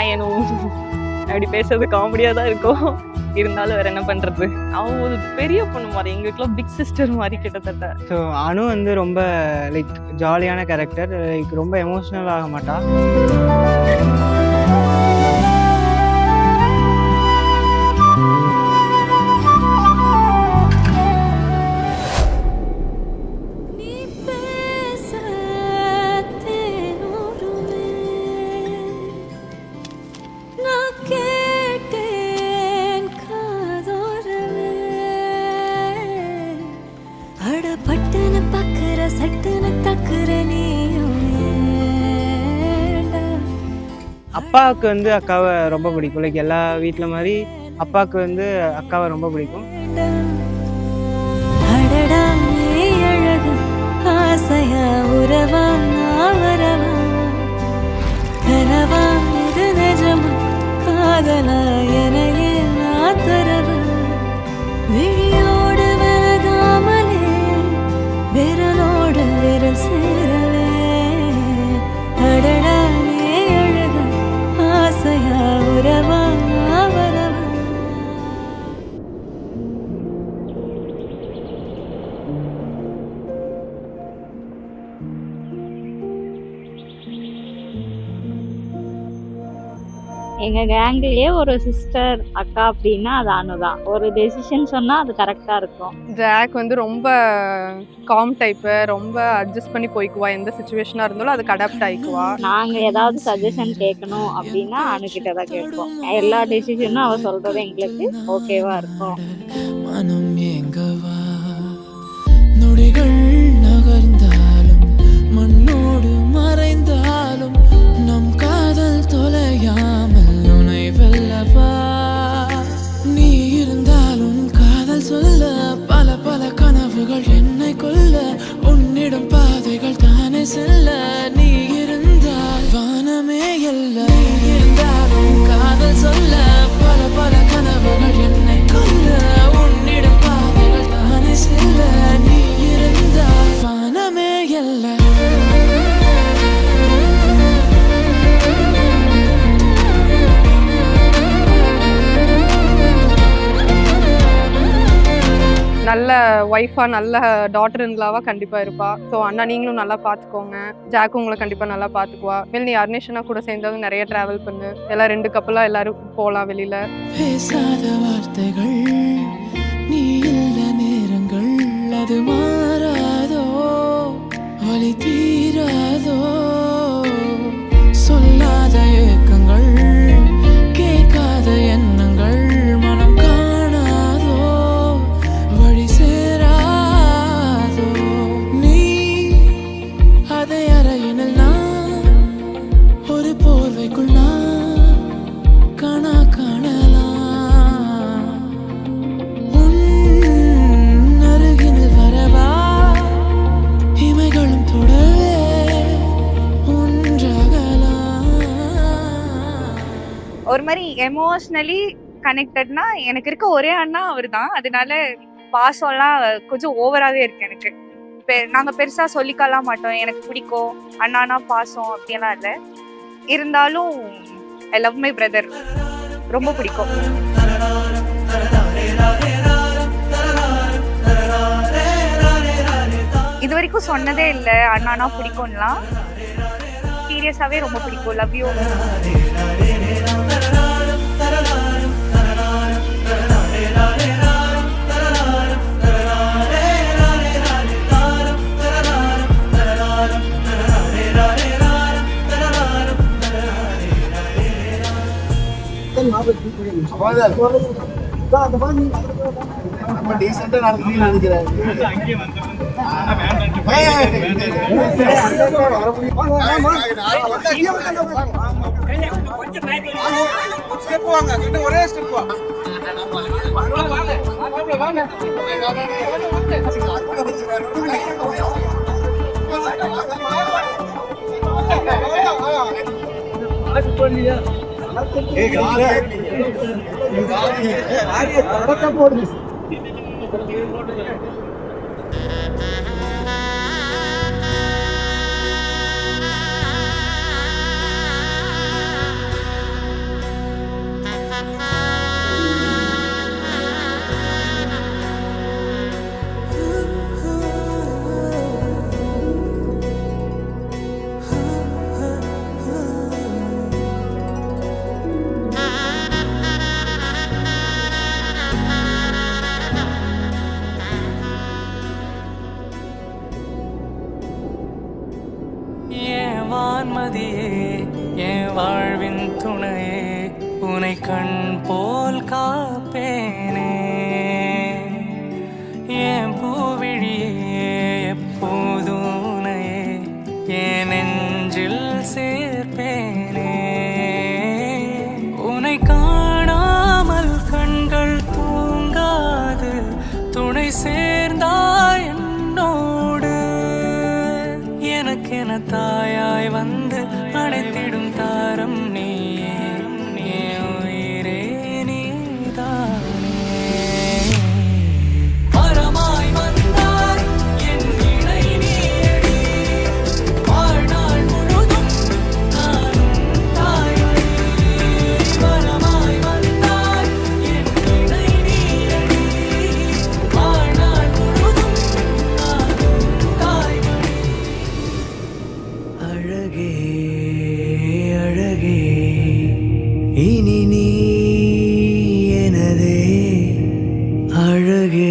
Hi அனு அப்படி பேசுறது காமெடியாக தான் இருக்கும். இருந்தாலும் வேற என்ன பண்றது, அவன் ஒரு பெரிய பொண்ணு மாதிரி, எங்களுக்குலாம் பிக் சிஸ்டர் மாதிரி கிட்டத்தட்ட. ஸோ அனு வந்து ரொம்ப லைக் ஜாலியான கேரக்டர், லைக் ரொம்ப எமோஷ்னல் ஆக மாட்டா. அப்பாவுக்கு வந்து அக்காவை ரொம்ப பிடிக்கும், லைக் எல்லா வீட்டில் மாதிரி அப்பாவுக்கு வந்து அக்காவை ரொம்ப பிடிக்கும். எங்கள் கேங்லேயே ஒரு சிஸ்டர் அக்கா அப்படின்னா அது அனு தான். ஒரு டெசிஷன் சொன்னால் அது கரெக்டாக இருக்கும். ஜாக் வந்து ரொம்ப காம் டைப்பு, ரொம்ப அட்ஜஸ்ட் பண்ணி போய்க்குவா. எந்த சுச்சுவேஷனாக இருந்தாலும் அதுக்கு அடாப்ட் ஆகிக்குவா. நாங்கள் ஏதாவது சஜஷன் கேட்கணும் அப்படின்னா அனுக்கிட்ட தான் கேட்போம். எல்லா டெசிஷனும் அவள் சொல்கிறது எங்களுக்கு ஓகேவா இருக்கும். மனம் எங்கவா நொடிகள் நகர்ந்தாலும் மண்ணோடு மறைந்தாலும் நம் காதல் தொலையாமல் உனை வெல்லவா. நீ இருந்தாலும் காதல் சொல்ல பல பல கனவுகள் என்னை கொல்ல. உன்னிடம் பாதைகள் தானே செல்ல. நீ இருந்தால் வானமே எல்ல. நீ இருந்தாலும் காதல் சொல்ல பல பல கனவுகள் என்னை கொல்ல. உன்னிடம் பாதைகள் தானே செல்ல. நீ இருந்தால் வானமே எல்ல. நல்ல ஒய்ஃபா, நல்ல டாட்டர் இன்லாவா கண்டிப்பா இருப்பா. ஸோ அண்ணா நீங்களும் நல்லா பார்த்துக்கோங்க. ஜாக்கும் உங்களை கண்டிப்பா நல்லா பார்த்துக்குவா. மேல் நீ அர்னேஷனா கூட சேர்ந்தவங்க நிறைய டிராவல் பண்ணு. எல்லாம் 2 கப்பலா எல்லாரும் போகலாம் வெளியில. பேசாத வார்த்தைகள் நீ இல்ல நேரங்கள் அது மாறாதோ வலி தீராதோ. சொல்லாத ஏக்கங்கள் கேட்காத எண்ணங்கள் மனம் காணாதோ வழி சேராதோ. நீ அதை அறையினில் நான் ஒரு போர்வைக்குள் நான் காணா காணலாம். உன் அருகினில் வரவா இமைகளும் தொடவே ஒன்றாகலாம். ஒரு மாதிரி எமோஷ்னலி கனெக்டட்னா எனக்கு இருக்க ஒரே அண்ணா அவர் தான். அதனால பாசம்லாம் கொஞ்சம் ஓவராகவே இருக்கு எனக்கு. நாங்கள் பெருசாக சொல்லிக்கலாம் மாட்டோம், எனக்கு பிடிக்கும் அண்ணானா பாசம் அப்படியெல்லாம் இல்லை. இருந்தாலும் ஐ லவ் மை பிரதர், ரொம்ப பிடிக்கும். இது வரைக்கும் சொன்னதே இல்லை அண்ணானா பிடிக்கும்லாம். சீரியஸாகவே ரொம்ப பிடிக்கும். Love you. வான்மதியே என் வாழ்வின் துணையே உனை கண் போல் காப்பேனே என் பூவிழியே எப்போதும் உனையே என் நெஞ்சில் சேர்ப்பேனே உனை காணாமல் கண்கள் தூங்காது துணை சேர்ந்தாய் என்னோடு எனக்கென தாயாய் வந்து அணைத்திடும் தாரம் நீயே என் உயிரே நீதானே வரமாய் வந்தாய் என் இணை நீயடி வாழ்நாள் முழுதும் நானும் தாயடி வரமாய் வந்தாய் என் இணை நீயடி வாழ்நாள் முழுதும் நானும் தாய்மடி அழகே அழகே இனி நீ எனதே அழகே